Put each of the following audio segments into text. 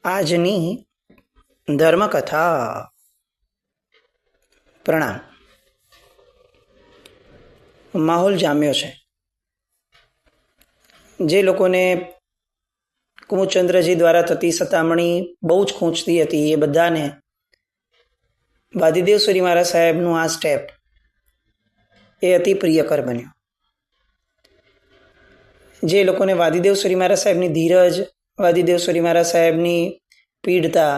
આજની ધર્મકથા. પ્રણામ. માહોલ જામ્યો છે. જે લોકોને કુમુદચંદ્રજી દ્વારા થતી સતામણી બહુ જ ખૂંચતી હતી એ બધાને વાદીદેવ શ્રી મહારાજ સાહેબનું આ સ્ટેપ એ અતિ પ્રિયકર બન્યું. જે લોકોને વાદીદેવ શ્રી મહારાજ સાહેબની ધીરજ, વાદીદેવ શ્રી મહારાજ સાહેબની પીડતા,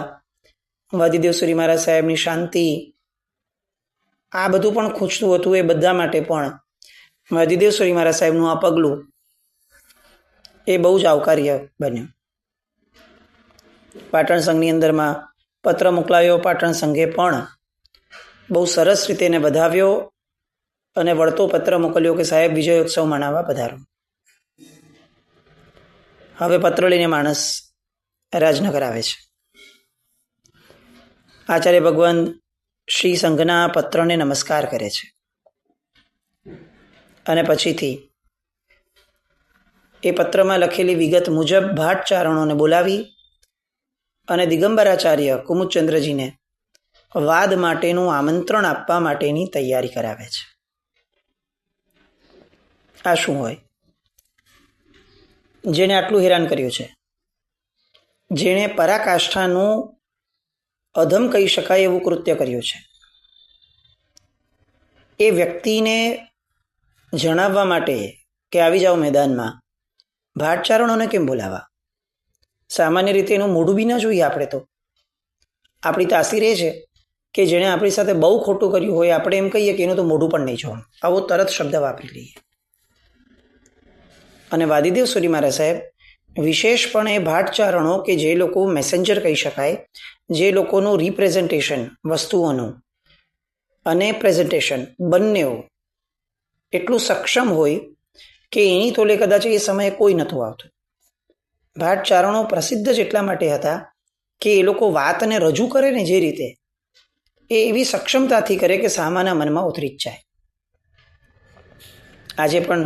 વાદીદેવ શ્રી મહારાજ સાહેબની શાંતિ, આ બધું પણ ખૂંચતું હતું. એ બધા માટે પણ વાદીદેવ શ્રી મહારાજ સાહેબનું આ પગલું એ બહુ જ આવકાર્ય બન્યું. પાટણ સંઘની અંદરમાં પત્ર મોકલાયો. પાટણ સંઘે પણ બહુ સરસ રીતે એને વધાવ્યો અને વળતો પત્ર મોકલ્યો કે સાહેબ વિજયોત્સવ મનાવવા પધારો. હવે પત્ર લઈને માણસ રાજનગર આવે છે. આચાર્ય ભગવાન શ્રી સંઘના પત્રને નમસ્કાર કરે છે અને પછીથી એ પત્રમાં લખેલી વિગત મુજબ ભાટ ચારણોને બોલાવી અને દિગંબરાચાર્ય કુમુદચંદ્રજીને વાદ માટેનું આમંત્રણ આપવા માટેની તૈયારી કરાવે છે. આ શું હોય? જેણે આટલું હેરાન કર્યું છે, જેણે પરાકાષ્ઠાનું અધમ કહી શકાય એવું કૃત્ય કર્યું છે, એ વ્યક્તિને જણાવવા માટે કે આવી જાઓ મેદાનમાં, ભાટચારણોને કેમ બોલાવા? સામાન્ય રીતે એનું મોઢું બી ન જોઈએ. આપણે તો આપણી તાસીર એ છે કે જેણે આપણી સાથે બહુ ખોટું કર્યું હોય આપણે એમ કહીએ કે એનું તો મોઢું પણ નહીં જોવાનું. આવો તરત શબ્દ વાપરી લઈએ. અને વાદીદેવ શ્રી મહારાજ સાહેબ વિશેષપણે ભાટચારણો કે જે લોકો મેસેન્જર કહી શકાય, જે લોકોનું રિપ્રેઝન્ટેશન વસ્તુઓનું અને પ્રેઝન્ટેશન બંને એટલું સક્ષમ હોય કે એની તોલે કદાચ એ સમયે કોઈ નહોતું આવતું. ભાટચારણો પ્રસિદ્ધ જ એટલા માટે હતા કે એ લોકો વાતને રજૂ કરે ને જે રીતે, એ એવી સક્ષમતાથી કરે કે સામાના મનમાં ઉતરી જ જાય. આજે પણ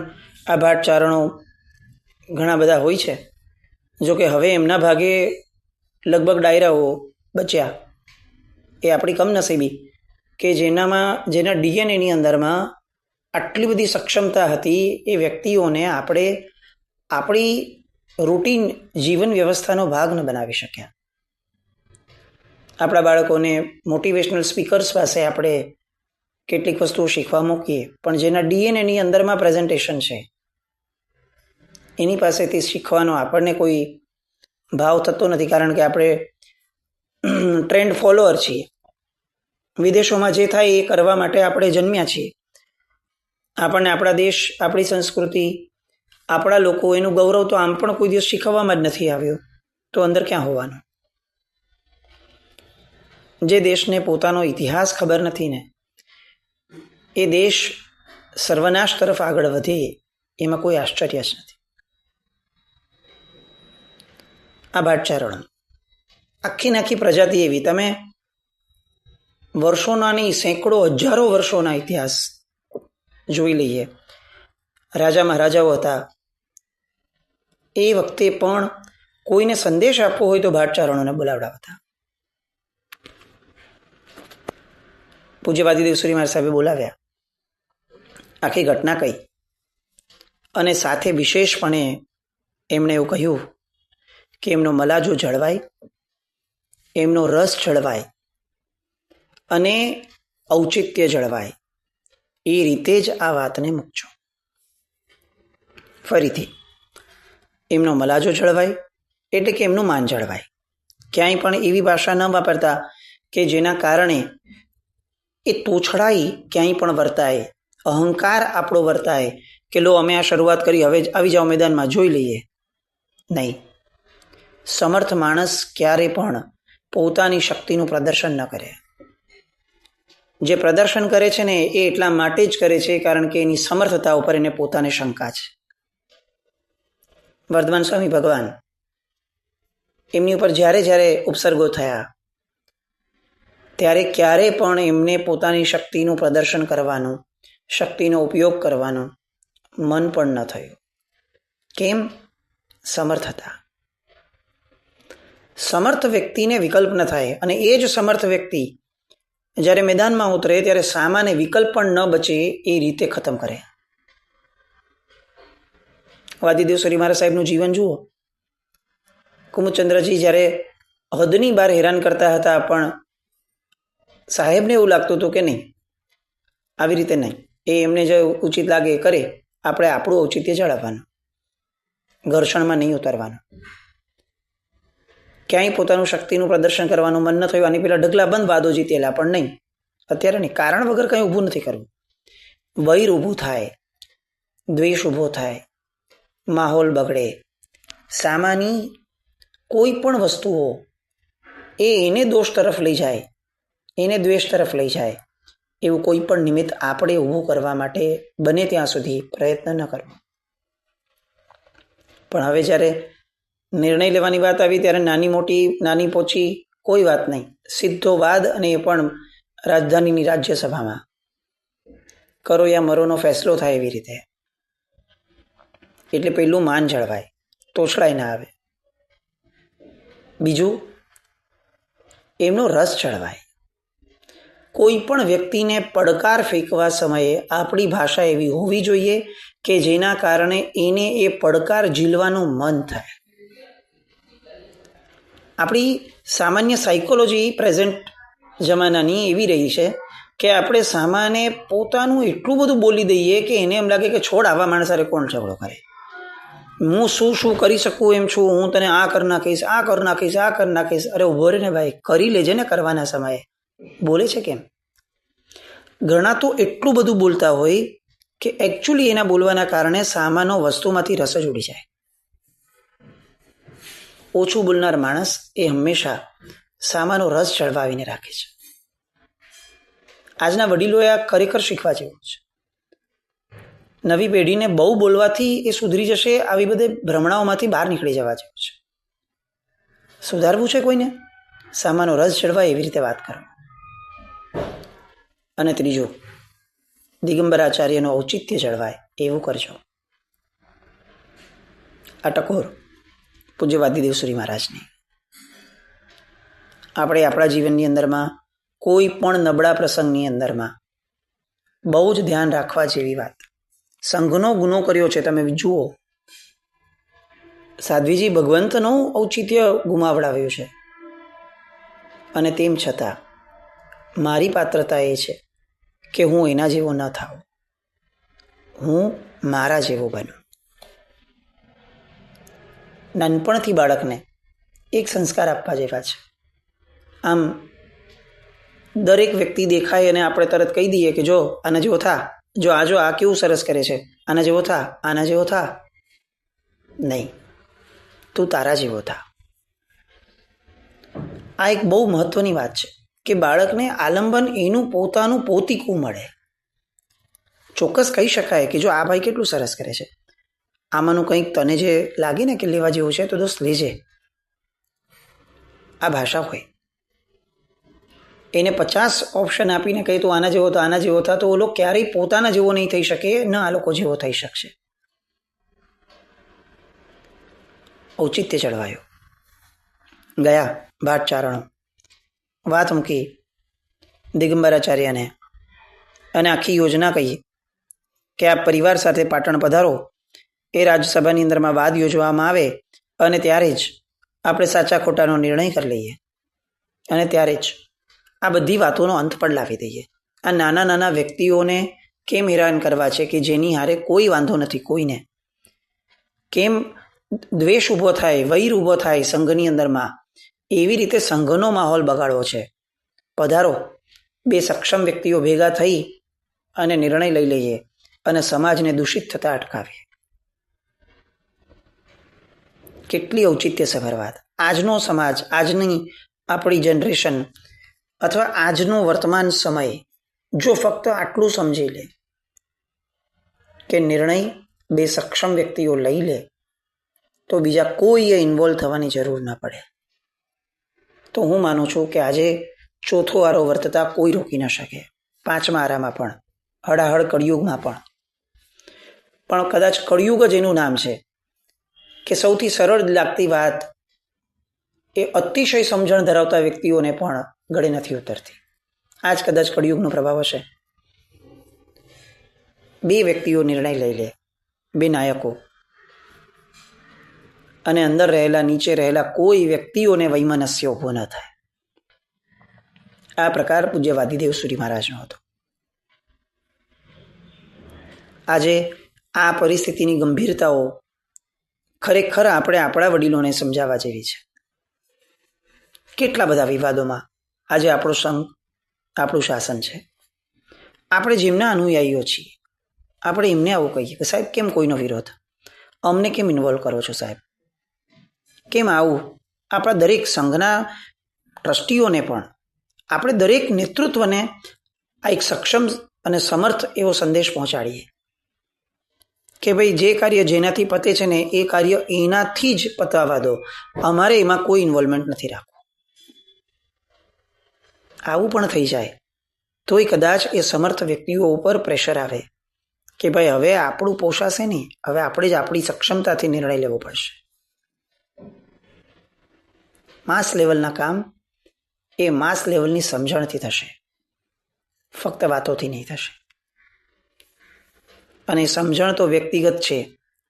આ ભાટચારણો ઘણા બધા હોય છે. જોકે હવે એમના ભાગે લગભગ ડાયરાઓ બચ્યા. એ આપણી કમનસીબી કે જેના ડીએનએની અંદરમાં આટલી બધી સક્ષમતા હતી. એ વ્યક્તિઓને આપણે આપણી રૂટીન જીવન વ્યવસ્થાનો ભાગ ન બનાવી શક્યા. આપણા બાળકોને મોટિવેશનલ સ્પીકર્સ પાસે આપણે કેટલીક વસ્તુઓ શીખવા મૂકીએ, પણ જેના ડીએનએની અંદરમાં પ્રેઝન્ટેશન છે એની પાસેથી શીખવાનો આપણને કોઈ ભાવ થતો નથી. કારણ કે આપણે ટ્રેન્ડ ફોલોઅર છીએ. વિદેશોમાં જે થાય એ કરવા માટે આપણે જન્મ્યા છીએ. આપણને આપણા દેશ, આપણી સંસ્કૃતિ, આપણા લોકો, એનું ગૌરવ તો આમ પણ કોઈ દિવસ શીખવવામાં જ નથી આવ્યો, તો અંદર ક્યાં હોવાનું? જે દેશને પોતાનો ઇતિહાસ ખબર નથી ને એ દેશ સર્વનાશ તરફ આગળ વધે એમાં કોઈ આશ્ચર્ય જ નથી. આ ભાટચારણ આખી પ્રજાતિ એવી, તમે વર્ષોના નહીં સેંકડો હજારો વર્ષોના ઇતિહાસ જોઈ લઈએ. રાજા મહારાજાઓ હતા, એ વખતે પણ કોઈને સંદેશ આપવો હોય તો ભાટચારણોને બોલાવડાવતા. પૂજ્ય વાદીદેવ શ્રી મહારાજ સાહેબે બોલાવ્યા, આખી ઘટના કહી અને સાથે વિશેષપણે એમણે એવું કહ્યું કે એમનો મલાજો જળવાય, એમનો રસ જળવાય અને ઔચિત્ય જળવાય, એ રીતે જ આ વાતને મૂકજો. ફરીથી, એમનો મલાજો જળવાય એટલે કે એમનું માન જળવાય. ક્યાંય પણ એવી ભાષા ન વાપરતા કે જેના કારણે એ તોછડાઈ ક્યાંય પણ વર્તાય, અહંકાર આપણો વર્તાય કે લો અમે આ શરૂઆત કરી, હવે આવી જાઓ મેદાનમાં, જોઈ લઈએ. નહીં. સમર્થ માણસ ક્યારે પણ પોતાની શક્તિનું પ્રદર્શન ન કરે. જે પ્રદર્શન કરે છે ને એ એટલા માટે જ કરે છે કારણ કે એની સમર્થતા ઉપર એને પોતાને શંકા છે. વર્ધમાન સ્વામી ભગવાન, એમની ઉપર જ્યારે ઉપસર્ગો થયા ત્યારે ક્યારે પણ એમને પોતાની શક્તિનું પ્રદર્શન કરવાનું, શક્તિનો ઉપયોગ કરવાનું મન પણ ન થયું. કેમ? સમર્થ હતા. સમર્થ વ્યક્તિને વિકલ્પ ન થાય અને એ જ સમર્થ વ્યક્તિ જ્યારે મેદાનમાં ઉતરે ત્યારે સામાને વિકલ્પ પણ ન બચે એ રીતે ખતમ કરે. વાદીદેવ શ્રી મહારાજ સાહેબનું જીવન જુઓ. કુમુદચંદ્રજી જ્યારે હદની બહાર હેરાન કરતા હતા, પણ સાહેબને એવું લાગતું હતું કે નહીં, આવી રીતે નહીં, એ એમને જે ઉચિત લાગે એ કરે, આપણે આપણું ઔચિત્ય જાળવવાનું, ઘર્ષણમાં નહીં ઉતારવાનું. ક્યાંય પોતાનું શક્તિનું પ્રદર્શન કરવાનું મન ન થયું, આની પેલા ઢગલા બંધ વાદો જીતેલા, પણ નહીં, અત્યારે નહીં, કારણ વગર કંઈ ઊભું નથી કરવું. વૈર ઊભું થાય, દ્વેષ ઊભો થાય, માહોલ બગડે, સામાની કોઈ પણ વસ્તુઓ એને દોષ તરફ લઈ જાય, એને દ્વેષ તરફ લઈ જાય, એવું કોઈ પણ નિમિત્ત આપણે ઊભું કરવા માટે બને ત્યાં સુધી પ્રયત્ન ન કરવો. પણ હવે જ્યારે નિર્ણય લેવાની વાત આવી ત્યારે નાની મોટી નાની પોચી કોઈ વાત નહીં, સીધો વાદ, અને એ પણ રાજધાનીની રાજ્યસભામાં કરો યા મરોનો ફેસલો થાય એવી રીતે. એટલે પહેલું માન જળવાય, તોછડાઈ ના આવે. બીજું, એમનો રસ જળવાય. કોઈ પણ વ્યક્તિને પડકાર ફેંકવા સમયે આપણી ભાષા એવી હોવી જોઈએ કે જેના કારણે એને એ પડકાર ઝીલવાનું મન થાય. આપણી સામાન્ય સાયકોલોજી પ્રેઝન્ટ જમાનાની એવી રહી છે કે આપણે સામાને પોતાનું એટલું બધું બોલી દઈએ કે એને એમ લાગે કે છોડ, આવા માણસ સાથે કોણ ઝઘડો કરે, હું શું કરી શકું એમ છું, હું તને આ કરી નાખીશ, આ કરી નાખીશ, આ કરી નાખીશ. અરે ઉભો રે ને ભાઈ, કરી લેજે ને કરવાના સમયે. બોલે છે કેમ? ઘણા તો એટલું બધું બોલતા હોય કે એકચ્યુઅલી એના બોલવાના કારણે સામાનો વસ્તુમાંથી રસ જ ઉડી જાય. ઓછું બોલનાર માણસ એ હંમેશા સામાનો રસ જળવાવીને રાખે છે. આજના વડીલોએ આ ખરેખર શીખવા જેવું છે. નવી પેઢીને બહુ બોલવાથી એ સુધરી જશે, આવી બધી ભ્રમણાઓમાંથી બહાર નીકળી જવા જેવું છે. સુધારવું છે કોઈને, સામાનો રસ જળવાય એવી રીતે વાત કરો. અને ત્રીજું, દિગંબર આચાર્યનું ઔચિત્ય જળવાય એવું કરજો. આ ટકોર પૂજ્ય વાદીદેવ શ્રી મહારાજની. આપણે આપણા જીવનની અંદરમાં કોઈ પણ નબળા પ્રસંગની અંદરમાં બહુ જ ધ્યાન રાખવા જેવી વાત. સંઘનો ગુનો કર્યો છે, તમે જુઓ. સાધ્વીજી ભગવંતનું ઔચિત્ય ગુમાવડાવ્યું છે, અને તેમ છતાં મારી પાત્રતા એ છે કે હું એના જેવો ન થાઉં, હું મારા જેવો બનું. નાનપણથી બાળકને એક સંસ્કાર આપવા જેવા છે. આમ દરેક વ્યક્તિ દેખાય અને આપણે તરત કહી દઈએ કે જો આના જેવો થા, જો આ કેવું સરસ કરે છે, આના જેવો થા, આના જેવો થા. નહીં, તું તારા જેવો થા. આ એક બહુ મહત્વની વાત છે કે બાળકને આલંબન એનું પોતાનું પોતીકું મળે. ચોક્કસ કહી શકાય કે જો આ ભાઈ કેટલું સરસ કરે છે, આમાંનું કંઈક તને જે લાગે ને કે લેવા જેવું છે તો દોસ્ત લેજે. આ ભાષા હોય. એને 50 ઓપ્શન આપીને કહી તું આના જેવો તો આના જેવો થા, તો ઓલો ક્યારેય પોતાના જેવો નહીં થઈ શકે, ન આ લોકો જેવો થઈ શકશે. ઔચિત્ય ચડવાયો. ગયા ભાટચારણો, વાત મૂકી દિગંબરાચાર્યને અને આખી યોજના કહી કે આ પરિવાર સાથે પાટણ પધારો. એ રાજ્યસભાની અંદરમાં વાદ યોજવામાં આવે અને ત્યારે જ આપણે સાચા ખોટાનો નિર્ણય કરી લઈએ, અને ત્યારે જ આ બધી વાતોનો અંત પણ લાવી દઈએ. આ નાના નાના વ્યક્તિઓને કેમ હેરાન કરવા છે કે જેની હારે કોઈ વાંધો નથી કોઈને? કેમ દ્વેષ ઊભો થાય, વૈર ઊભો થાય સંઘની અંદરમાં? એવી રીતે સંઘનો માહોલ બગાડવો છે. પધારો, બે સક્ષમ વ્યક્તિઓ ભેગા થઈ અને નિર્ણય લઈ લઈએ અને સમાજને દૂષિત થતા અટકાવીએ. કેટલી ઔચિત્યસભર વાત. આજનો સમાજ, આજની આપણી જનરેશન અથવા આજનો વર્તમાન સમય જો ફક્ત આટલું સમજી લે કે નિર્ણય બે સક્ષમ વ્યક્તિઓ લઈ લે તો બીજા કોઈએ ઇન્વોલ્વ થવાની જરૂર ના પડે, તો હું માનું છું કે આજે ચોથો આરો વર્તતા કોઈ રોકી ન શકે. 5મા આરામાં પણ, હડાહડ કળિયુગમાં પણ કદાચ કળિયુગ જ એનું નામ છે કે સૌથી સરળ લાગતી વાત એ અતિશય સમજણ ધરાવતા વ્યક્તિઓને પણ ગળે નથી ઉતરતી. આ જ કદાચ કળિયુગનો પ્રભાવ હશે. બે વ્યક્તિઓ નિર્ણય લઈ લે, બે નાયકો, અને અંદર રહેલા નીચે રહેલા કોઈ વ્યક્તિઓને વૈમનસ્ય ઉભો ન થાય. આ પ્રકાર પૂજ્ય વાદીદેવ સુરી મહારાજનો હતો. આજે આ પરિસ્થિતિની ગંભીરતાઓ ખરેખર આપણે આપણા વડીલોને સમજાવવા જેવી છે. કેટલા બધા વિવાદોમાં આજે આપણો સંઘ, આપણું શાસન છે. આપણે જેમના અનુયાયીઓ છીએ, આપણે એમને આવું કહીએ કે સાહેબ કેમ કોઈનો વિરોધ, અમને કેમ ઇન્વોલ્વ કરો છો સાહેબ, કેમ આવું? આપણા દરેક સંઘના ટ્રસ્ટીઓને પણ, આપણે દરેક નેતૃત્વને આ એક સક્ષમ અને સમર્થ એવો સંદેશ પહોંચાડીએ કે ભાઈ જે કાર્ય જેનાથી પતે છે ને એ કાર્ય એનાથી જ પતાવવા દો, અમારે એમાં કોઈ ઇન્વોલ્વમેન્ટ નથી રાખવું. આવું પણ થઈ જાય તોય કદાચ એ સમર્થ વ્યક્તિઓ ઉપર પ્રેશર આવે કે ભાઈ હવે આપણું પોષાશે નહીં, હવે આપણે જ આપણી સક્ષમતાથી નિર્ણય લેવો પડશે. માસ લેવલના કામ એ માસ લેવલની સમજણથી થશે, ફક્ત વાતોથી નહીં થશે. અને સમજણ તો વ્યક્તિગત છે,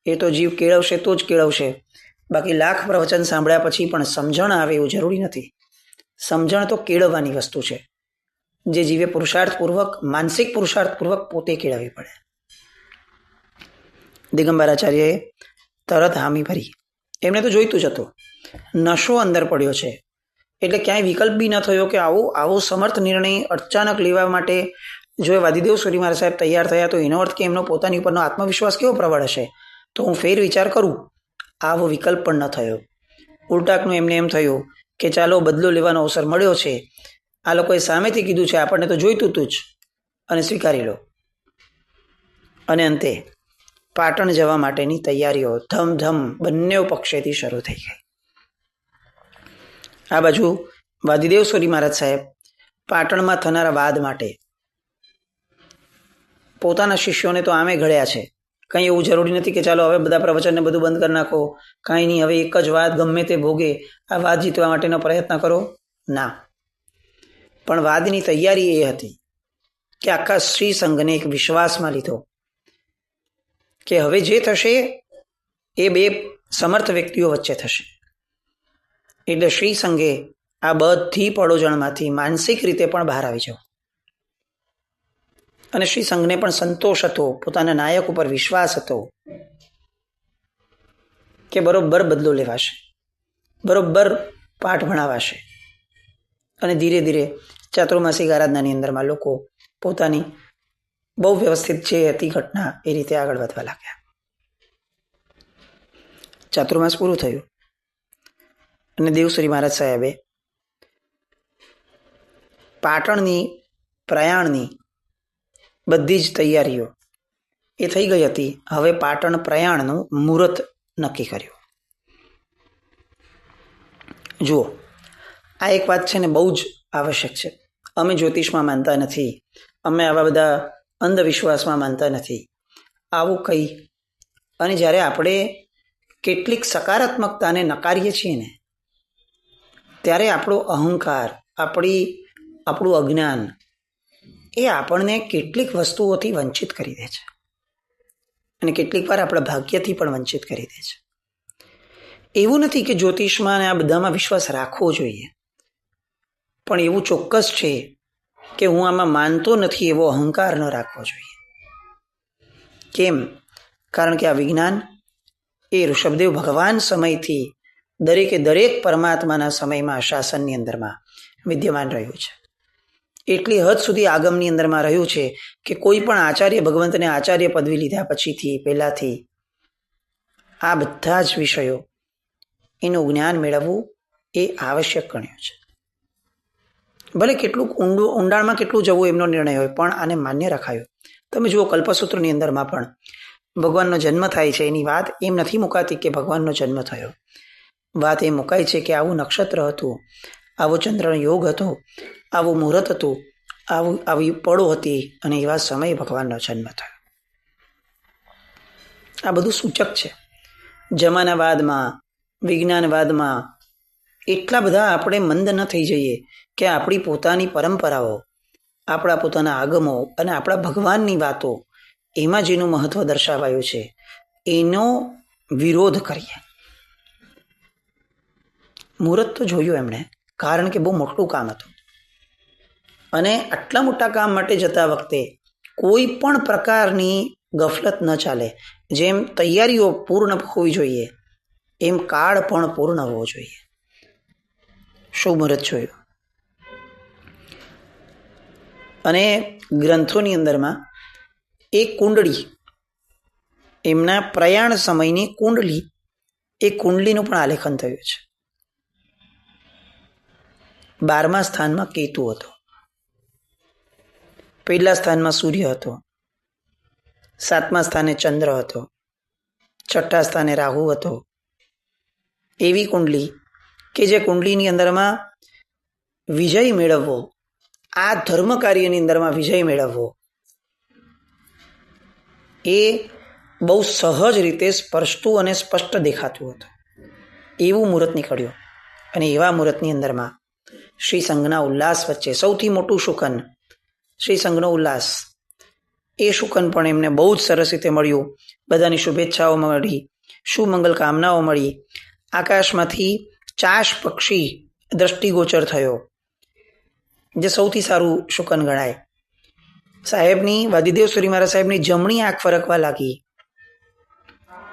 એ તો જીવ કેળવશે તો જ કેળવશે. બાકી લાખ પ્રવચન સાંભળ્યા પછી પણ સમજણ આવે એવું જરૂરી નથી. સમજણ તો કેળવવાની વસ્તુ છે, જે જીવે પુરુષાર્થપૂર્વક, માનસિક પુરુષાર્થપૂર્વક પોતે કેળવવી પડે. દિગંબરાચાર્યએ તરત હામી ભરી. એમને તો જોઈતું જ હતું, નશો અંદર પડ્યો છે એટલે ક્યાંય વિકલ્પ બી ન થયો કે આવો સમર્થ નિર્ણય અચાનક લેવા માટે જો વાદીદેવ સુરી મહારાજ સાહેબ તૈયાર થયા તો એનો અર્થ કે એમનો પોતાની ઉપરનો આત્મવિશ્વાસ કેવો પ્રબળ હશે, તો હું ફેર વિચાર કરું. આવો વિકલ્પ પણ ન થયો. ઉલટાકનું એમને એમ થયું કે ચાલો બદલો લેવાનો અવસર મળ્યો છે, આ લોકોએ સામેથી કીધું છે, આપણને તો જોઈતું તું જ, અને સ્વીકારી લો. અને અંતે પાટણ જવા માટેની તૈયારીઓ ધમધમ બંને પક્ષેથી શરૂ થઈ ગઈ. આ બાજુ વાદીદેવ સુરી મહારાજ સાહેબ પાટણમાં થનારા વાદ માટે પોતાના શિષ્યોને તો આમે ઘડ્યા છે. કંઈ એવું જરૂરી નથી કે ચાલો હવે બધા પ્રવચનને બધું બંધ કરી નાખો, કાંઈ નહીં, હવે એક જ વાત ગમે તે ભોગે આ વાદ જીતવા માટેનો પ્રયત્ન કરો. ના, પણ વાદની તૈયારી એ હતી કે આખા શ્રી સંઘને એક વિશ્વાસમાં લીધો કે હવે જે થશે એ બે સમર્થ વ્યક્તિઓ વચ્ચે થશે. એટલે શ્રી સંઘે આ બધી પડોજણમાંથી માનસિક રીતે પણ બહાર આવી જાવ. અને શ્રી સંઘને પણ સંતોષ હતો, પોતાના નાયક ઉપર વિશ્વાસ હતો કે બરોબર બદલો લેવાશે, બરોબર પાઠ ભણાવાશે. અને ધીરે ધીરે ચાતુર્માસિક આરાધનાની અંદરમાં લોકો પોતાની બહુ વ્યવસ્થિત જે હતી ઘટના એ રીતે આગળ વધવા લાગ્યા. ચાતુર્માસ પૂરું થયું અને દેવસુરી મહારાજ સાહેબે પાટણની પ્રયાણની બધી જ તૈયારીઓ એ થઈ ગઈ હતી. હવે પાટણ પ્રયાણનું મુહૂર્ત નક્કી કર્યું. જુઓ, આ એક વાત છે ને બહુ જ આવશ્યક છે. અમે જ્યોતિષમાં માનતા નથી, અમે આવા બધા અંધવિશ્વાસમાં માનતા નથી, આવું કહી અને જ્યારે આપણે કેટલીક સકારાત્મકતાને નકારીએ છીએ ને ત્યારે આપણો અહંકાર, આપણું અજ્ઞાન એ આપણને કેટલીક વસ્તુઓથી વંચિત કરી દે છે અને કેટલીક વાર આપણા ભાગ્યથી પણ વંચિત કરી દે છે. એવું નથી કે જ્યોતિષમાં અને આ બધામાં વિશ્વાસ રાખવો જોઈએ, પણ એવું ચોક્કસ છે કે હું આમાં માનતો નથી એવો અહંકાર ન રાખવો જોઈએ. કેમ? કારણ કે આ વિજ્ઞાન એ ઋષભદેવ ભગવાન સમયથી દરેકે દરેક પરમાત્માના સમયમાં શાસનની અંદરમાં વિદ્યમાન રહ્યું છે. એટલી હદ સુધી આગમની અંદરમાં રહ્યું છે કે કોઈ પણ આચાર્ય ભગવંતને આચાર્ય પદવી લીધા પછીથી પહેલાથી આ બધા જ વિષયો એનું જ્ઞાન મેળવવું એ આવશ્યક ગણ્યું છે. ભલે કેટલું ઊંડાણમાં કેટલું જવું એમનો નિર્ણય હોય, પણ આને માન્ય રખાયો. તમે જુઓ કલ્પસૂત્રની અંદરમાં પણ ભગવાનનો જન્મ થાય છે, એની વાત એમ નથી મુકાતી કે ભગવાનનો જન્મ થયો. વાત એ મુકાય છે કે આવું નક્ષત્ર હતું, આવો ચંદ્રનો યોગ હતો, આવું મુહૂર્ત હતું, આવી પળો હતી અને એવા સમયે ભગવાનનો જન્મ થયો. આ બધું સૂચક છે. જમાનાવાદમાં, વિજ્ઞાનવાદમાં એટલા બધા આપણે મંદ ન થઈ જઈએ કે આપણી પોતાની પરંપરાઓ, આપણા પોતાના આગમો અને આપણા ભગવાનની વાતો, એમાં જેનું મહત્વ દર્શાવાયું છે એનો વિરોધ કરીએ. મુહૂર્ત તો જોયું એમણે, કારણ કે બહુ મોટું કામ હતું અને આટલા મોટા કામ માટે જતા વખતે કોઈ પણ પ્રકારની ગફલત ન ચાલે. જેમ તૈયારીઓ પૂર્ણ હોવી જોઈએ એમ કાળ પણ પૂર્ણ હોવો જોઈએ. શું મુહૂર્ત જોયું. અને ગ્રંથોની અંદરમાં એક કુંડળી, એમના પ્રયાણ સમયની કુંડલી, એ કુંડલીનું પણ આલેખન થયું છે. 12મા સ્થાનમાં કેતુ હતો, પહેલા સ્થાનમાં સૂર્ય હતો, 7મા સ્થાને ચંદ્ર હતો, 6ઠ્ઠા સ્થાને રાહુ હતો. એવી કુંડલી કે જે કુંડલીની અંદરમાં વિજય મેળવવો, આ ધર્મ કાર્યની અંદરમાં વિજય મેળવવો, એ બહુ સહજ રીતે સ્પર્શતું અને સ્પષ્ટ દેખાતું હતું. એવું મુહૂર્ત નીકળ્યું. અને એવા મુહૂર્તની અંદરમાં શ્રી સંઘના ઉલ્લાસ વચ્ચે સૌથી મોટું શુકન, શ્રી સંઘનો ઉલ્લાસ, એ શુકન પણ એમને બહુ જ સરસ રીતે મળ્યું. બધાની શુભેચ્છાઓ મળી, શુભમંગલ કામનાઓ મળી. આકાશમાંથી ચાશ પક્ષી દ્રષ્ટિગોચર થયો, જે સૌથી સારું શુકન ગણાય. સાહેબની, વાદીદેવ સુરી મહારાજ સાહેબની જમણી આંખ ફરકવા લાગી,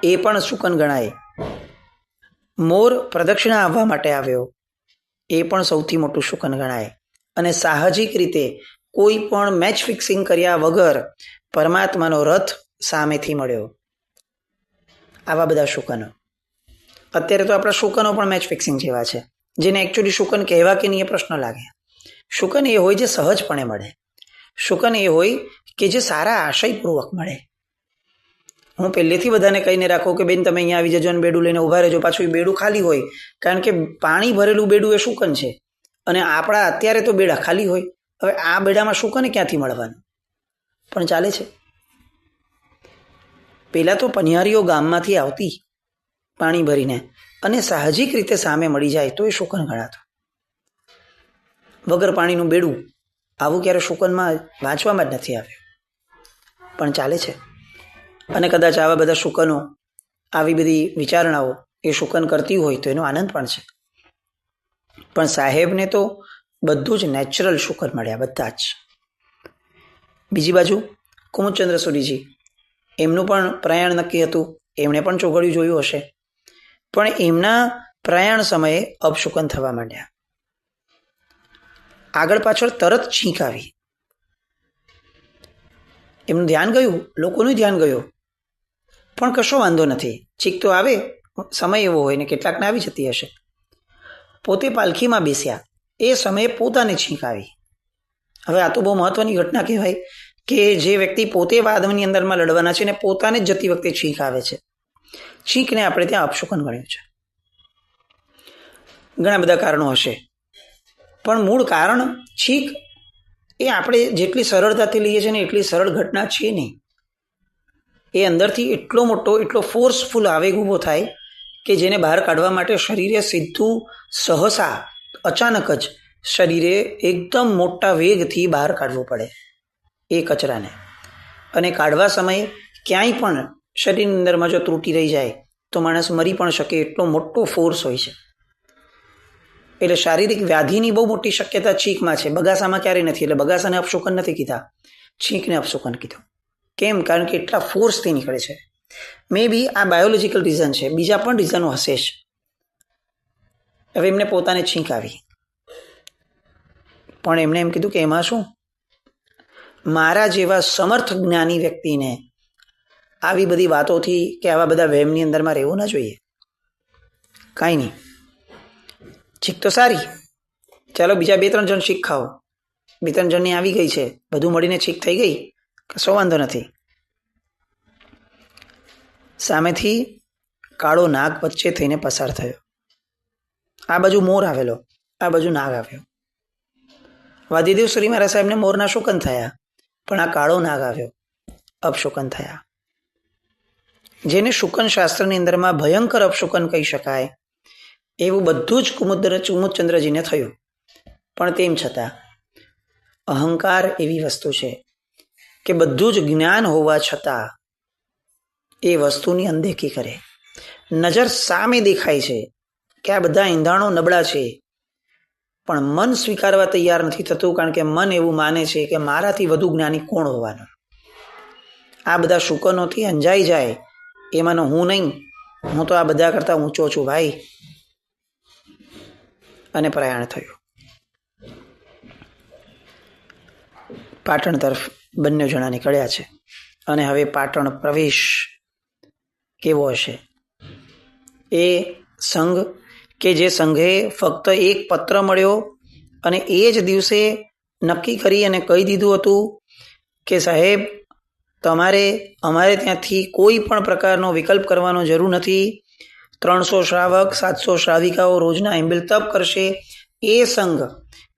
એ પણ શુકન ગણાય. મોર પ્રદક્ષિણા આવવા માટે આવ્યો, એ પણ સૌથી મોટું શુકન ગણાય. અને સાહજિક રીતે કોઈ પણ મેચ ફિક્સિંગ કર્યા વગર પરમાત્માનો રથ સામેથી મળ્યો. આવા બધા શુકનો. અત્યારે તો આપણા શુકનો પણ મેચ ફિક્સિંગ જેવા છે, જેને એકચ્યુઅલી શુકન કહેવા કે નહીં એ પ્રશ્ન લાગે. શુકન એ હોય જે સહજપણે મળે. શુકન એ હોય કે જે સારા આશયપૂર્વક મળે. હું પહેલેથી બધાને કહીને રાખું કે બેન તમે અહીંયા આવી જજો અને બેડું લઈને ઊભા રહેજો, પાછું એ બેડું ખાલી હોય. કારણ કે પાણી ભરેલું બેડું એ શુકન છે અને આપણા અત્યારે તો બેડા ખાલી હોય. હવે આ બેડામાં શુકન ક્યાંથી મળવાનું? પણ ચાલે છે. પહેલાં તો પનિહારીઓ ગામમાંથી આવતી પાણી ભરીને, અને સાહજિક રીતે સામે મળી જાય તો એ શુકન ગણાતો. વગર પાણીનું બેડું આવું ક્યારે શુકનમાં વાંચવામાં જ નથી આવ્યું, પણ ચાલે છે. અને કદાચ આવા બધા શુકનો, આવી બધી વિચારણાઓ એ શુકન કરતી હોય તો એનો આનંદ પણ છે. પણ સાહેબને તો બધું જ નેચરલ શુકન મળ્યા, બધા જ. બીજી બાજુ કુમુદચંદ્ર સુરીજી, એમનું પણ પ્રયાણ નક્કી હતું, એમણે પણ ચોઘડિયું જોયું હશે. પણ એમના પ્રયાણ સમયે અપશુકન થવા માંડ્યા. આગળ પાછળ તરત છીંક આવી. એમનું ધ્યાન ગયું, લોકોનું ધ્યાન ગયું, પણ કશો વાંધો નથી. છીંક તો આવે, સમય એવો હોય ને કેટલાકને આવી જતી હશે. પોતે પાલખીમાં બેસ્યા, એ સમયે પોતાને છીંક આવી. હવે આ તો બહુ મહત્વની ઘટના કહેવાય કે જે વ્યક્તિ પોતે વાદળની અંદરમાં લડવાના છે ને પોતાને જ જતી વખતે છીંક આવે છે. છીંકને આપણે ત્યાં અપશુકન ગણ્યું છે. ઘણા બધા કારણો હશે, પણ મૂળ કારણ છીંક એ આપણે જેટલી સરળતાથી લઈએ છીએ ને એટલી સરળ ઘટના છે નહીં. એ અંદરથી એટલો મોટો, એટલો ફોર્સફુલ આવેગ ઊભો થાય કે જેને બહાર કાઢવા માટે શરીરે સીધું સહસા અચાનક જ શરીરે એકદમ મોટા વેગથી બહાર કાઢવું પડે એ કચરાને. અને કાઢવા સમયે ક્યાંય પણ શરીરની અંદરમાં જો ત્રુટી રહી જાય તો માણસ મરી પણ શકે, એટલો મોટો ફોર્સ હોય છે. એટલે શારીરિક વ્યાધિની બહુ મોટી શક્યતા છીંકમાં છે. બગાસામાં ક્યારેય નથી. એટલે બગાસાને અપશુકન નથી કીધા, છીંકને અપશુકન કીધું. કેમ? કારણ કે એટલા ફોર્સથી નીકળે છે. મે બી આ બાયોલોજીકલ રીઝન છે, બીજા પણ રીઝનો હશે જ. હવે એમને પોતાને છીંક આવી, પણ એમણે એમ કીધું કે એમાં શું, મારા જેવા સમર્થ જ્ઞાની વ્યક્તિને આવી બધી વાતોથી કે આવા બધા વહેમની અંદરમાં રહેવું ના જોઈએ. કાંઈ નહીં, છીંક તો સારી, ચાલો બીજા 2-3 જણ છીંક ખાઓ. 2-3 જણની આવી ગઈ છે, બધું મળીને છીંક થઈ ગઈ, કશો વાંધો નથી. સામેથી કાળો નાગ વચ્ચે થઈને પસાર થયો. આ બાજુ મોર આવેલો, આ બાજુ નાગ આવ્યો. વાદીદેવ સુરી મહારાજ સાહેબને મોરના શુકન થયા, પણ આ કાળો નાગ આવ્યો, અપશુકન થયા. જેને શુકન શાસ્ત્રની અંદરમાં ભયંકર અપશુકન કહી શકાય એવું બધું જ કુમુદચંદ્રજીને થયું. પણ તેમ છતાં અહંકાર એવી વસ્તુ છે કે બધું જ જ્ઞાન હોવા છતાં એ વસ્તુની અનદેખી કરે. નજર સામે દેખાય છે કે આ બધા ઈંધાણો નબળા છે, પણ મન સ્વીકારવા તૈયાર નથી થતું, કારણ કે મન એવું માને છે કે મારાથી વધુ જ્ઞાની કોણ હોવાનું. આ બધા શુકનોથી અંજાઈ જાય એમાંનો હું નહીં, હું તો આ બધા કરતાં ઊંચો છું ભાઈ. અને પ્રયાણ થયું. પાટણ તરફ બંને જણા નીકળ્યા છે. અને હવે પાટણ પ્રવેશ કેવો હશે? એ સંઘ કે જે સંઘે ફક્ત એક પત્ર મળ્યો અને એ જ દિવસે નક્કી કરી અને કહી દીધું હતું કે સાહેબ, તમારે અમારે ત્યાંથી કોઈ પણ પ્રકારનો વિકલ્પ કરવાનો જરૂર નથી. 300 શ્રાવક 700 શ્રાવિકાઓ રોજના એમ્બિલ તપ કરશે. એ સંઘ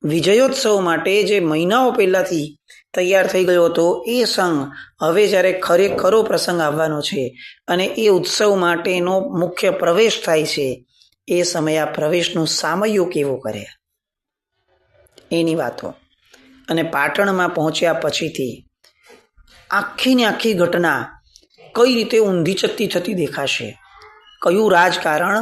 વિજયોત્સવ માટે જે મહિનાઓ પહેલાથી તૈયાર થઈ ગયો હતો, એ સંઘ હવે જ્યારે ખરેખરો પ્રસંગ આવવાનો છે અને એ ઉત્સવ માટેનો મુખ્ય પ્રવેશ થાય છે, એ સમયે આ પ્રવેશનું સામયું કેવું કરે એની વાતો. અને પાટણમાં પહોંચ્યા પછીથી આખીને આખી ઘટના કઈ રીતે ઊંધી ચત્તી થતી દેખાશે. કયું રાજકારણ